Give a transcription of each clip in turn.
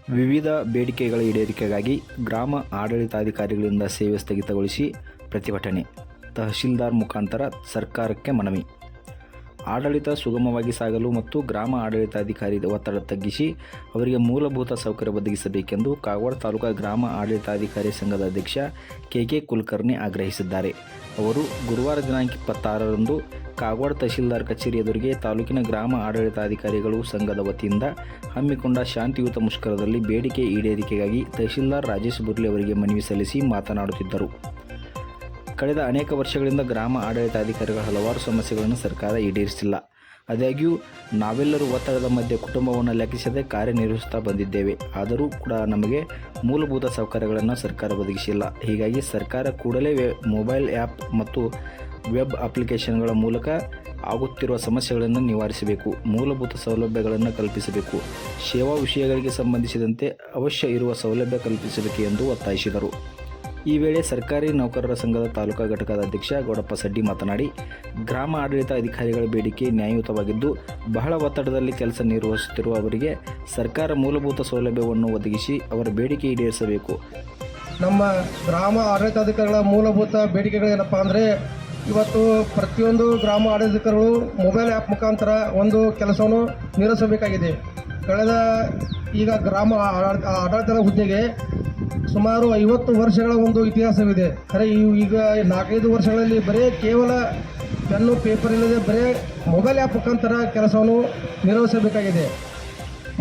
ವಿವಿಧ ಬೇಡಿಕೆಗಳ ಈಡೇರಿಕೆಗಾಗಿ ಗ್ರಾಮ ಆಡಳಿತಾಧಿಕಾರಿಗಳಿಂದ ಸೇವೆ ಸ್ಥಗಿತಗೊಳಿಸಿ ಪ್ರತಿಭಟನೆ. ತಹಶೀಲ್ದಾರ್ ಮುಖಾಂತರ ಸರ್ಕಾರಕ್ಕೆ ಮನವಿ. ಆಡಳಿತ ಸುಗಮವಾಗಿ ಸಾಗಲು ಮತ್ತು ಗ್ರಾಮ ಆಡಳಿತಾಧಿಕಾರಿ ಒತ್ತಡ ತಗ್ಗಿಸಿ ಅವರಿಗೆ ಮೂಲಭೂತ ಸೌಕರ್ಯ ಒದಗಿಸಬೇಕೆಂದು ಕಾಗವಾಡ ತಾಲೂಕಾ ಗ್ರಾಮ ಆಡಳಿತಾಧಿಕಾರಿ ಸಂಘದ ಅಧ್ಯಕ್ಷ ಕೆ ಕುಲಕರ್ಣಿ ಆಗ್ರಹಿಸಿದ್ದಾರೆ. ಅವರು ಗುರುವಾರ ದಿನಾಂಕ 26ರಂದು ಕಾಗವಾಡ ತಹಶೀಲ್ದಾರ್ ಕಚೇರಿ ಎದುರಿಗೆ ತಾಲೂಕಿನ ಗ್ರಾಮ ಆಡಳಿತಾಧಿಕಾರಿಗಳು ಸಂಘದ ವತಿಯಿಂದ ಹಮ್ಮಿಕೊಂಡ ಶಾಂತಿಯುತ ಮುಷ್ಕರದಲ್ಲಿ ಬೇಡಿಕೆ ಈಡೇರಿಕೆಗಾಗಿ ತಹಶೀಲ್ದಾರ್ ರಾಜೇಶ್ ಬುರ್ಲಿ ಅವರಿಗೆ ಮನವಿ ಸಲ್ಲಿಸಿ ಮಾತನಾಡುತ್ತಿದ್ದರು. ಕಳೆದ ಅನೇಕ ವರ್ಷಗಳಿಂದ ಗ್ರಾಮ ಆಡಳಿತಾಧಿಕಾರಿಗಳ ಹಲವಾರು ಸಮಸ್ಯೆಗಳನ್ನು ಸರ್ಕಾರ ಈಡೇರಿಸಿಲ್ಲ. ಆದಾಗ್ಯೂ ನಾವೆಲ್ಲರೂ ಒತ್ತಡದ ಮಧ್ಯೆ ಕುಟುಂಬವನ್ನು ಲೆಕ್ಕಿಸದೆ ಕಾರ್ಯನಿರ್ವಹಿಸುತ್ತಾ ಬಂದಿದ್ದೇವೆ. ಆದರೂ ಕೂಡ ನಮಗೆ ಮೂಲಭೂತ ಸೌಕರ್ಯಗಳನ್ನು ಸರ್ಕಾರ ಒದಗಿಸಿಲ್ಲ. ಹೀಗಾಗಿ ಸರ್ಕಾರ ಕೂಡಲೇ ಮೊಬೈಲ್ ಆ್ಯಪ್ ಮತ್ತು ವೆಬ್ ಅಪ್ಲಿಕೇಶನ್ಗಳ ಮೂಲಕ ಆಗುತ್ತಿರುವ ಸಮಸ್ಯೆಗಳನ್ನು ನಿವಾರಿಸಬೇಕು, ಮೂಲಭೂತ ಸೌಲಭ್ಯಗಳನ್ನು ಕಲ್ಪಿಸಬೇಕು, ಸೇವಾ ವಿಷಯಗಳಿಗೆ ಸಂಬಂಧಿಸಿದಂತೆ ಅವಶ್ಯ ಇರುವ ಸೌಲಭ್ಯ ಕಲ್ಪಿಸಬೇಕು ಎಂದು ಒತ್ತಾಯಿಸಿದರು. ಈ ವೇಳೆ ಸರ್ಕಾರಿ ನೌಕರರ ಸಂಘದ ತಾಲೂಕಾ ಘಟಕದ ಅಧ್ಯಕ್ಷ ಗೌಡಪ್ಪ ಸಡ್ಡಿ ಮಾತನಾಡಿ, ಗ್ರಾಮ ಆಡಳಿತ ಅಧಿಕಾರಿಗಳ ಬೇಡಿಕೆ ನ್ಯಾಯಯುತವಾಗಿದ್ದು ಬಹಳ ಒತ್ತಡದಲ್ಲಿ ಕೆಲಸ ನಿರ್ವಹಿಸುತ್ತಿರುವ ಅವರಿಗೆ ಸರ್ಕಾರ ಮೂಲಭೂತ ಸೌಲಭ್ಯವನ್ನು ಒದಗಿಸಿ ಅವರ ಬೇಡಿಕೆ ಈಡೇರಿಸಬೇಕು. ನಮ್ಮ ಗ್ರಾಮ ಆಡಳಿತಾಧಿಕಾರಿಗಳ ಮೂಲಭೂತ ಬೇಡಿಕೆಗಳೇನಪ್ಪ ಅಂದರೆ, ಇವತ್ತು ಪ್ರತಿಯೊಂದು ಗ್ರಾಮ ಆಡಳಿತಾಧಿಕಾರಿಗಳು ಮೊಬೈಲ್ ಆ್ಯಪ್ ಮುಖಾಂತರ ಒಂದು ಕೆಲಸವನ್ನು ನಿರ್ವಹಿಸಬೇಕಾಗಿದೆ. ಕಳೆದ ಈಗ ಗ್ರಾಮ ಆಡಳಿತದ ಹುದ್ದೆಗೆ ಸುಮಾರು 50 ವರ್ಷಗಳ ಒಂದು ಇತಿಹಾಸವಿದೆ. ಖರೆ ಈಗ 4-5 ವರ್ಷಗಳಲ್ಲಿ ಬರೀ ಕೇವಲ ಪೆನ್ನು ಪೇಪರ್ ಇಲ್ಲದೆ ಬರೀ ಮೊಬೈಲ್ ಆ್ಯಪ್ ಮುಖಾಂತರ ಕೆಲಸವನ್ನು ನಿರ್ವಹಿಸಬೇಕಾಗಿದೆ.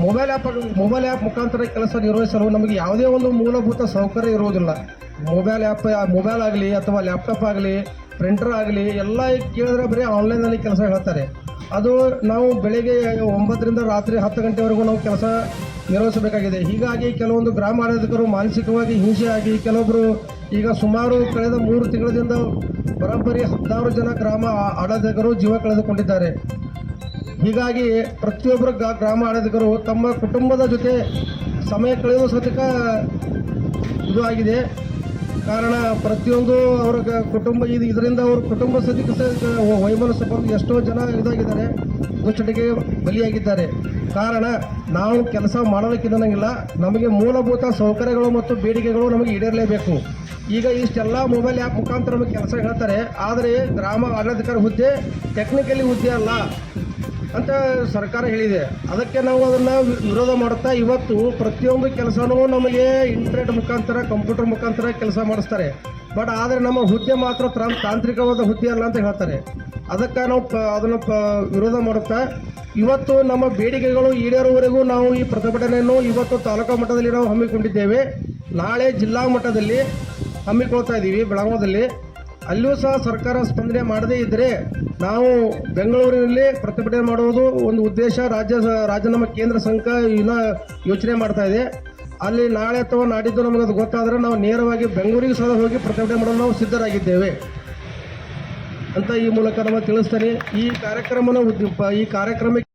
ಮೊಬೈಲ್ ಆ್ಯಪ್ ಮುಖಾಂತರ ಕೆಲಸ ನಿರ್ವಹಿಸಲು ನಮಗೆ ಯಾವುದೇ ಒಂದು ಮೂಲಭೂತ ಸೌಕರ್ಯ ಇರುವುದಿಲ್ಲ. ಮೊಬೈಲ್ ಆಗಲಿ ಅಥವಾ ಲ್ಯಾಪ್ಟಾಪ್ ಆಗಲಿ, ಪ್ರಿಂಟರ್ ಆಗಲಿ ಎಲ್ಲ ಕೇಳಿದ್ರೆ ಬರೀ ಆನ್ಲೈನಲ್ಲಿ ಕೆಲಸ ಹೇಳ್ತಾರೆ. ಅದು ನಾವು ಬೆಳಗ್ಗೆ 9ರಿಂದ ರಾತ್ರಿ 10 ಗಂಟೆವರೆಗೂ ನಾವು ಕೆಲಸ ನಿರ್ವಹಿಸಬೇಕಾಗಿದೆ. ಹೀಗಾಗಿ ಕೆಲವೊಂದು ಗ್ರಾಮ ಆಡಳಿತರು ಮಾನಸಿಕವಾಗಿ ಹಿಂಸೆಯಾಗಿ ಕೆಲವೊಬ್ಬರು ಈಗ ಸುಮಾರು ಕಳೆದ 3 ತಿಂಗಳಿಂದ ಬರೋಬ್ಬರಿ 16 ಜನ ಗ್ರಾಮ ಆಡಳಿತರು ಜೀವ ಕಳೆದುಕೊಂಡಿದ್ದಾರೆ. ಹೀಗಾಗಿ ಪ್ರತಿಯೊಬ್ಬರು ಗ್ರಾಮ ಆಡಳಿತರು ತಮ್ಮ ಕುಟುಂಬದ ಜೊತೆ ಸಮಯ ಕಳೆಯುವ ಸತಕ ಇದು ಆಗಿದೆ. ಕಾರಣ ಪ್ರತಿಯೊಂದು ಅವರ ಕುಟುಂಬ ಇದರಿಂದ ಅವ್ರ ಕುಟುಂಬ ಸದಸ್ಯ ವೈಮನಸ್ಸು ಬಂದು ಎಷ್ಟೋ ಜನ ಇದಾಗಿದ್ದಾರೆ, ದುಶ್ಚಟಕ್ಕೆ ಬಲಿಯಾಗಿದ್ದಾರೆ. ಕಾರಣ ನಾವು ಕೆಲಸ ಮಾಡೋದಕ್ಕಿದಂಗಿಲ್ಲ, ನಮಗೆ ಮೂಲಭೂತ ಸೌಕರ್ಯಗಳು ಮತ್ತು ಬೇಡಿಕೆಗಳು ನಮಗೆ ಈಡೇರಲೇಬೇಕು. ಈಗ ಇಷ್ಟೆಲ್ಲ ಮೊಬೈಲ್ ಆ್ಯಪ್ ಮುಖಾಂತರ ನಮಗೆ ಕೆಲಸ ಹೇಳ್ತಾರೆ, ಆದರೆ ಗ್ರಾಮ ಆಡಳಿತಾಧಿಕಾರಿ ಹುದ್ದೆ ಟೆಕ್ನಿಕಲಿ ಹುದ್ದೆ ಅಲ್ಲ ಅಂತ ಸರ್ಕಾರ ಹೇಳಿದೆ. ಅದಕ್ಕೆ ನಾವು ಅದನ್ನು ವಿರೋಧ ಮಾಡುತ್ತಾ ಇವತ್ತು ಪ್ರತಿಯೊಂದು ಕೆಲಸನೂ ನಮಗೆ ಇಂಟರ್ನೆಟ್ ಮುಖಾಂತರ ಕಂಪ್ಯೂಟರ್ ಮುಖಾಂತರ ಕೆಲಸ ಮಾಡಿಸ್ತಾರೆ. ಬಟ್ ಆದರೆ ನಮ್ಮ ಹುದ್ದೆ ಮಾತ್ರ ತಾಂತ್ರಿಕವಾದ ಹುದ್ದೆ ಅಲ್ಲ ಅಂತ ಹೇಳ್ತಾರೆ. ಅದಕ್ಕೆ ನಾವು ಅದನ್ನು ವಿರೋಧ ಮಾಡುತ್ತಾ ಇವತ್ತು ನಮ್ಮ ಬೇಡಿಕೆಗಳು ಈಡೇರುವವರೆಗೂ ನಾವು ಈ ಪ್ರತಿಭಟನೆಯನ್ನು ಇವತ್ತು ತಾಲೂಕಾ ಮಟ್ಟದಲ್ಲಿ ನಾವು ಹಮ್ಮಿಕೊಂಡಿದ್ದೇವೆ. ನಾಳೆ ಜಿಲ್ಲಾ ಮಟ್ಟದಲ್ಲಿ ಹಮ್ಮಿಕೊಳ್ತಾ ಇದ್ದೀವಿ ಬೆಳಗಾವದಲ್ಲಿ. ಅಲ್ಲಿಯೂ ಸಹ ಸರ್ಕಾರ ಸ್ಪಂದನೆ ಮಾಡದೇ ಇದ್ದರೆ ನಾವು ಬೆಂಗಳೂರಿನಲ್ಲಿ ಪ್ರತಿಭಟನೆ ಮಾಡುವುದು ಒಂದು ಉದ್ದೇಶ ರಾಜ್ಯ ನಮ್ಮ ಕೇಂದ್ರ ಸಂಘ ಯೋಚನೆ ಮಾಡ್ತಾ ಇದೆ. ಅಲ್ಲಿ ನಾಳೆ ಅಥವಾ ನಾಡಿದ್ದು ನಮಗೆ ಅದು ಗೊತ್ತಾದರೆ ನಾವು ನೇರವಾಗಿ ಬೆಂಗಳೂರಿಗೆ ಸಹ ಹೋಗಿ ಪ್ರತಿಭಟನೆ ಮಾಡಲು ನಾವು ಸಿದ್ಧರಾಗಿದ್ದೇವೆ ಅಂತ ಈ ಮೂಲಕ ನಾವು ತಿಳಿಸ್ತೇನೆ. ಈ ಕಾರ್ಯಕ್ರಮಕ್ಕೆ